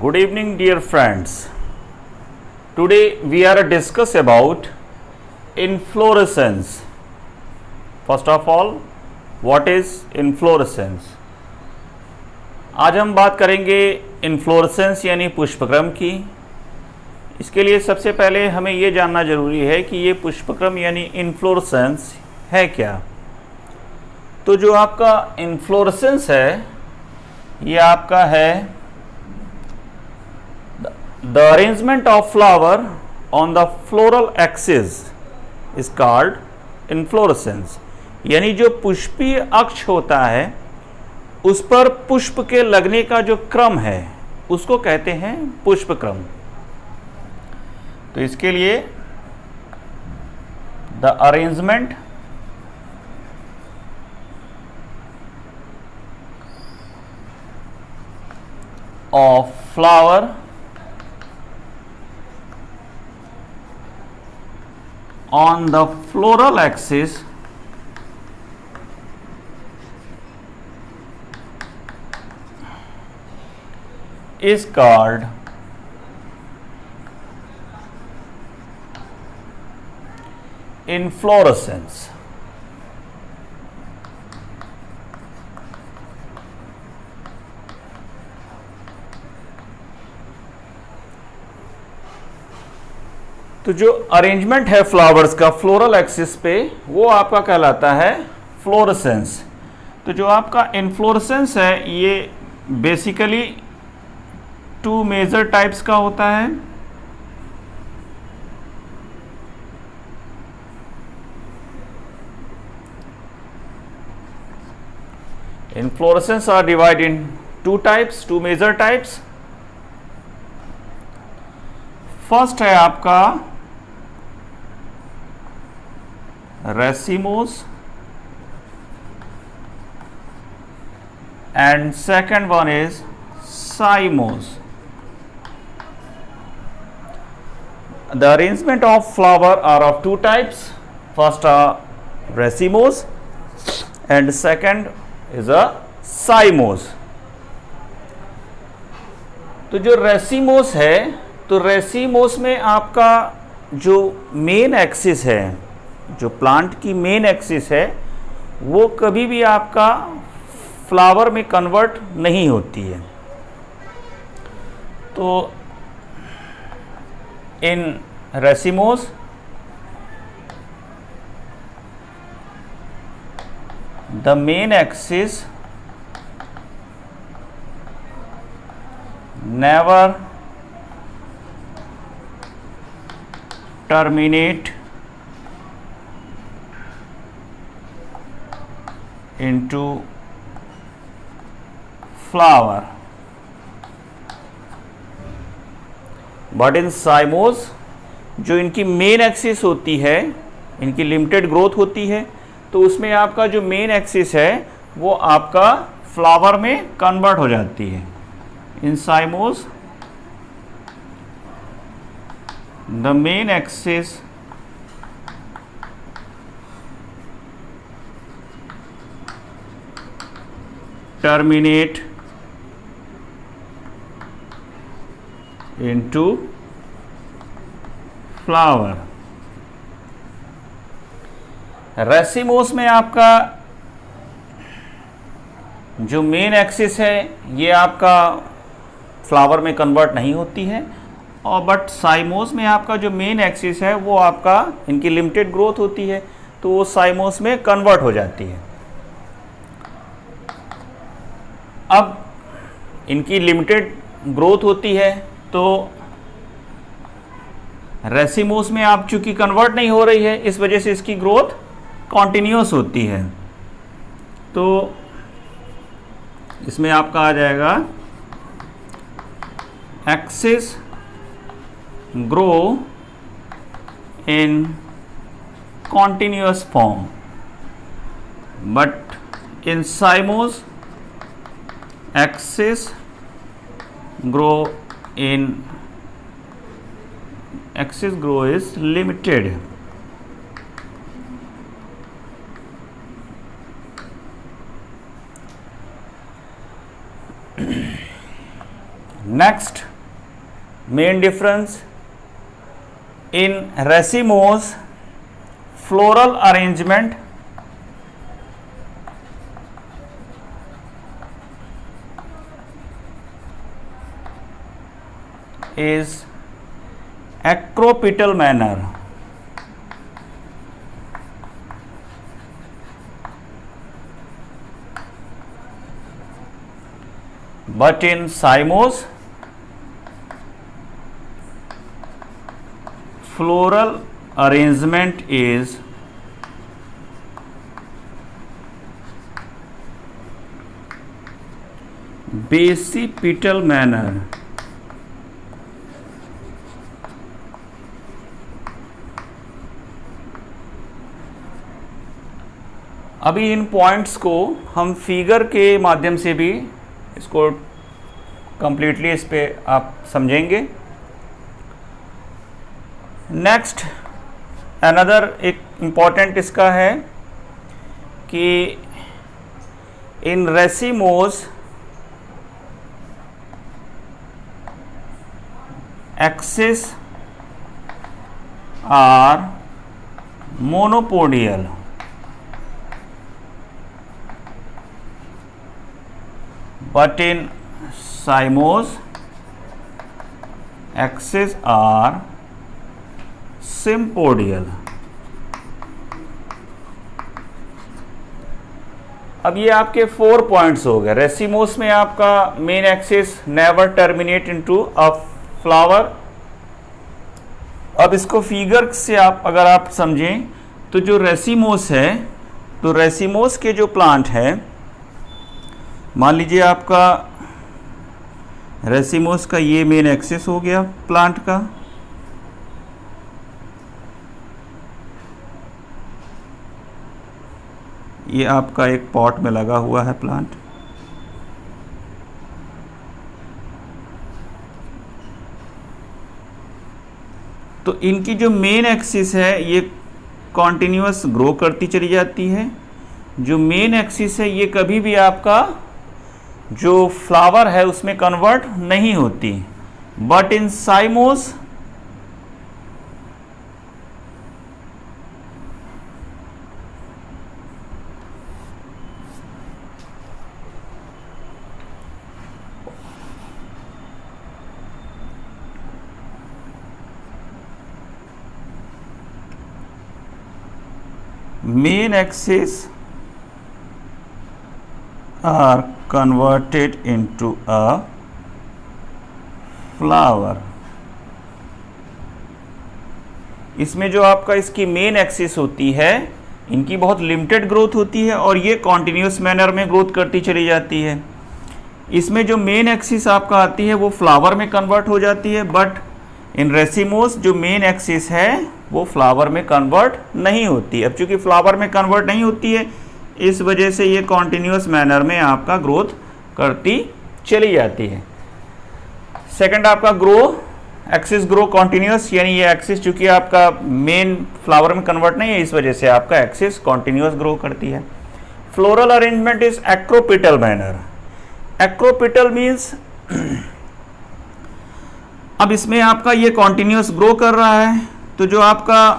Good evening, dear friends. Today we are discuss about inflorescence. First of all, what is inflorescence? आज हम बात करेंगे inflorescence यानी पुष्पक्रम की। इसके लिए सबसे पहले हमें ये जानना जरूरी है कि ये पुष्पक्रम यानी इन्फ्लोरेसेंस है क्या। तो जो आपका इन्फ्लोरेसेंस है ये आपका है the arrangement of flower on the floral axis is called inflorescence. यानी जो पुष्पीय अक्ष होता है उस पर पुष्प के लगने का जो क्रम है उसको कहते हैं पुष्पक्रम। तो इसके लिए the arrangement of flower on the floral axis is called inflorescence। तो जो अरेंजमेंट है फ्लावर्स का फ्लोरल एक्सिस पे वो आपका कहलाता है फ्लोरेसेंस। तो जो आपका इन्फ्लोरेसेंस है ये बेसिकली टू मेजर टाइप्स का होता है। Inflorescence are divided into major types. First है आपका racemose and second one is cymose। The arrangement of flower are of two types. First are racemose and second is a cymose। तो जो racemose है तो racemose में आपका जो main axis है, जो प्लांट की मेन एक्सिस है, वो कभी भी आपका फ्लावर में कन्वर्ट नहीं होती है। तो in racemose the main axis never terminate into flower, but in cymose जो इनकी मेन एक्सिस होती है, इनकी लिमिटेड ग्रोथ होती है, तो उसमें आपका जो मेन एक्सिस है वो आपका फ्लावर में कन्वर्ट हो जाती है। इन cymose the main axis terminate into flower। Racemose में आपका जो मेन एक्सिस है ये आपका फ्लावर में कन्वर्ट नहीं होती है, और बट साइमोस में आपका जो मेन एक्सिस है वो आपका इनकी लिमिटेड ग्रोथ होती है, तो वो साइमोस में कन्वर्ट हो जाती है। अब इनकी लिमिटेड ग्रोथ होती है तो रेसिमोस में आप चूंकि कन्वर्ट नहीं हो रही है इस वजह से इसकी ग्रोथ कॉन्टिन्यूस होती है। तो इसमें आपका आ जाएगा axis grow in continuous form, but in cymose axis grow is limited। Next main difference in racemose floral arrangement is acropetal manner. But in cymos, floral arrangement is basipetal manner. अभी इन points को हम figure के माध्यम से भी इसको completely इस पे आप समझेंगे। नेक्स्ट अनदर एक इम्पॉर्टेंट इसका है कि in racemose axis are monopodial, but in cymos axes are sympodial. अब ये आपके 4 पॉइंट्स हो गए। रेसिमोस में आपका main axis never terminate into a flower. अब इसको फिगर से आप अगर आप समझें तो जो रेसिमोस है, तो रेसिमोस के जो प्लांट है, मान लीजिए आपका रेसिमोस का ये मेन एक्सिस हो गया प्लांट का, ये आपका एक पॉट में लगा हुआ है प्लांट। तो इनकी जो मेन एक्सिस है ये कॉन्टिन्यूअस ग्रो करती चली जाती है। जो मेन एक्सिस है ये कभी भी आपका जो फ्लावर है उसमें कन्वर्ट नहीं होती। But in साइमोस main axis are converted into a flower। इसमें जो आपका इसकी मेन एक्सिस होती है, इनकी बहुत लिमिटेड ग्रोथ होती है और ये कॉन्टिन्यूस मैनर में ग्रोथ करती चली जाती है। इसमें जो मेन एक्सिस आपका आती है वो फ्लावर में कन्वर्ट हो जाती है। बट इन रेसिमोस जो मेन एक्सिस है वो फ्लावर में कन्वर्ट नहीं होती। अब चूंकि फ्लावर में कन्वर्ट नहीं होती है, इस वजह से ये कॉन्टिन्यूस मैनर में आपका ग्रोथ करती चली जाती है। सेकंड आपका ग्रो एक्सिस ग्रो कॉन्टिन्यूस, यानी ये एक्सिस चूंकि आपका मेन फ्लावर में कन्वर्ट नहीं है, इस वजह से आपका एक्सिस कॉन्टिन्यूस ग्रो करती है। Floral arrangement is acropetal manner. Acropetal means अब इसमें आपका ये कॉन्टिन्यूस ग्रो कर रहा है, तो जो आपका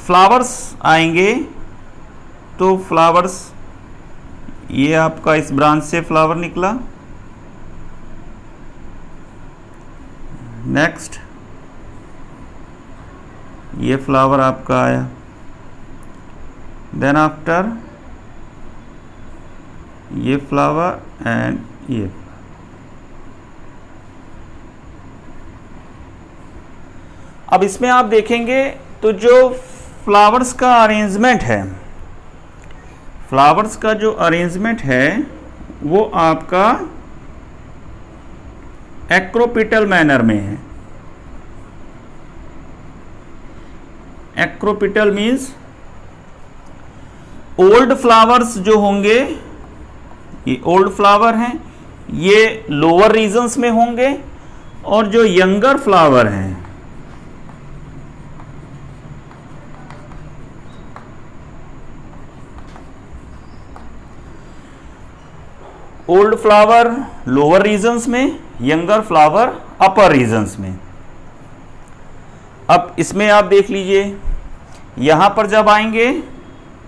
फ्लावर्स आएंगे तो फ्लावर्स, ये आपका इस ब्रांच से फ्लावर निकला, नेक्स्ट ये फ्लावर आपका आया, देन आफ्टर ये फ्लावर एंड ये। अब इसमें आप देखेंगे तो जो फ्लावर्स का अरेंजमेंट है, फ्लावर्स का जो अरेंजमेंट है वो आपका एक्रोपिटल मैनर में है। एक्रोपिटल मीन्स ओल्ड फ्लावर्स जो होंगे, ये ओल्ड फ्लावर हैं, ये लोअर रीजन्स में होंगे, और जो यंगर फ्लावर हैं ओल्ड फ्लावर लोअर रीजन्स में, यंगर फ्लावर अपर रीजन्स में। अब इसमें आप देख लीजिए, यहाँ पर जब आएंगे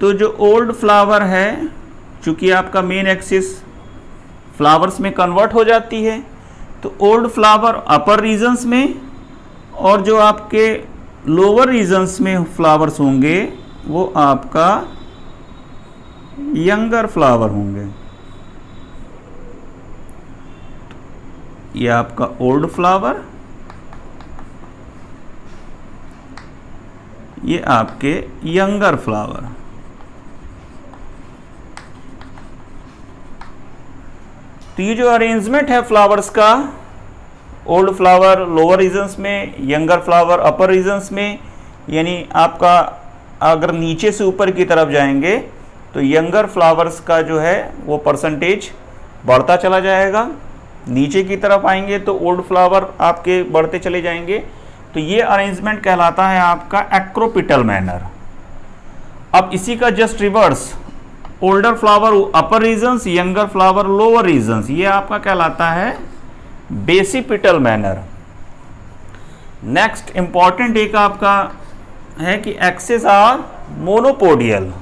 तो जो ओल्ड फ्लावर है, चूँकि आपका मेन एक्सिस फ्लावर्स में कन्वर्ट हो जाती है, तो ओल्ड फ्लावर अपर रीजन्स में और जो आपके लोअर रीजन्स में फ्लावर्स होंगे वो आपका यंगर फ्लावर होंगे। ये आपका ओल्ड फ्लावर, ये आपके यंगर फ्लावर। तो ये जो अरेंजमेंट है फ्लावर्स का, ओल्ड फ्लावर लोअर रीजन्स में, यंगर फ्लावर अपर रीजन्स में, यानी आपका अगर नीचे से ऊपर की तरफ जाएंगे तो यंगर फ्लावर्स का जो है वो परसेंटेज बढ़ता चला जाएगा, नीचे की तरफ आएंगे तो ओल्ड फ्लावर आपके बढ़ते चले जाएंगे। तो ये अरेंजमेंट कहलाता है आपका एक्रोपिटल मैनर। अब इसी का just reverse, older flower upper regions, younger flower lower regions, ये आपका कहलाता है बेसिपिटल मैनर। नेक्स्ट इंपॉर्टेंट एक आपका है कि axis are monopodial.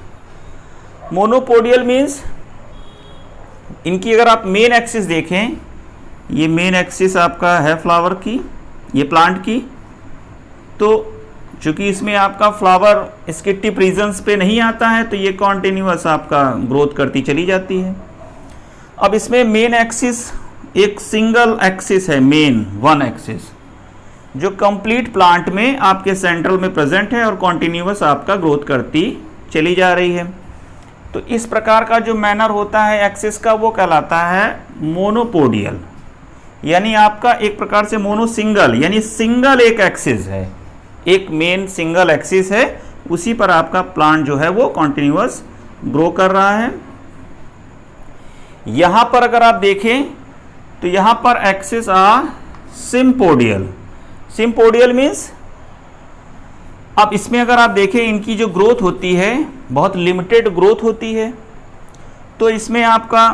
Monopodial means इनकी अगर आप मेन एक्सिस देखें, ये मेन एक्सिस आपका है फ्लावर की, ये प्लांट की, तो चूंकि इसमें आपका फ्लावर इसके टिप रीजन्स पे नहीं आता है तो ये कॉन्टिन्यूअस आपका ग्रोथ करती चली जाती है। अब इसमें मेन एक्सिस एक सिंगल एक्सिस है, मेन वन एक्सिस, जो कंप्लीट प्लांट में आपके सेंट्रल में प्रेजेंट है और कॉन्टिन्यूअस आपका ग्रोथ करती चली जा रही है। तो इस प्रकार का जो मैनर होता है एक्सिस का वो कहलाता है मोनोपोडियल, यानी आपका एक प्रकार से मोनो सिंगल, यानी सिंगल एक एक्सिस है, एक मेन सिंगल एक्सिस है, उसी पर आपका प्लांट जो है वो कॉन्टिन्यूअस ग्रो कर रहा है। यहां पर अगर आप देखें तो यहां पर axis are sympodial. Sympodial means अब इसमें अगर आप देखें इनकी जो ग्रोथ होती है बहुत लिमिटेड ग्रोथ होती है। तो इसमें आपका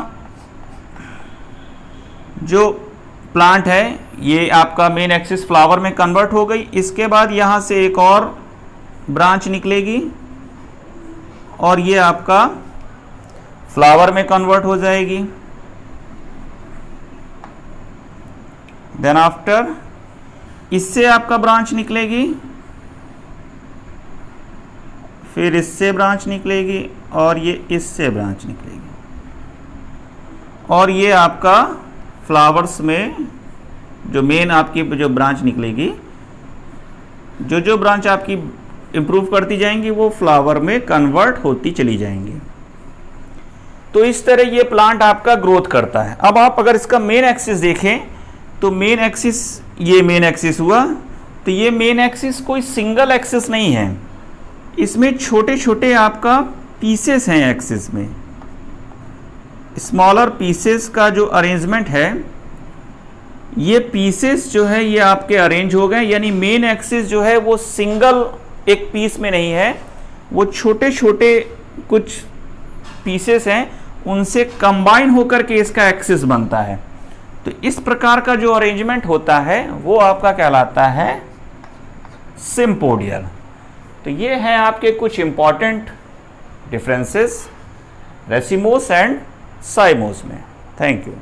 जो प्लांट है ये आपका मेन एक्सिस फ्लावर में कन्वर्ट हो गई, इसके बाद यहाँ से एक और ब्रांच निकलेगी और ये आपका फ्लावर में कन्वर्ट हो जाएगी। देन आफ्टर इससे आपका ब्रांच निकलेगी, फिर इससे ब्रांच निकलेगी और ये इससे ब्रांच निकलेगी, और ये आपका फ्लावर्स में जो मेन आपकी जो ब्रांच निकलेगी, जो ब्रांच आपकी इम्प्रूव करती जाएंगी वो फ्लावर में कन्वर्ट होती चली जाएंगी। तो इस तरह ये प्लांट आपका ग्रोथ करता है। अब आप अगर इसका मेन एक्सिस देखें तो मेन एक्सिस, ये मेन एक्सिस हुआ, तो ये मेन एक्सिस कोई सिंगल एक्सिस नहीं है, इसमें छोटे छोटे आपका पीसेस हैं एक्सिस में। स्मॉलर पीसेस का जो अरेंजमेंट है, ये पीसेस जो है ये आपके अरेंज हो गए, यानी मेन एक्सिस जो है वो सिंगल एक पीस में नहीं है, वो छोटे छोटे कुछ पीसेस हैं, उनसे कंबाइन होकर के इसका एक्सिस बनता है। तो इस प्रकार का जो अरेंजमेंट होता है वो आपका कहलाता है सिम्पोडियल। तो ये हैं आपके कुछ important differences racemose and cymose में। Thank you.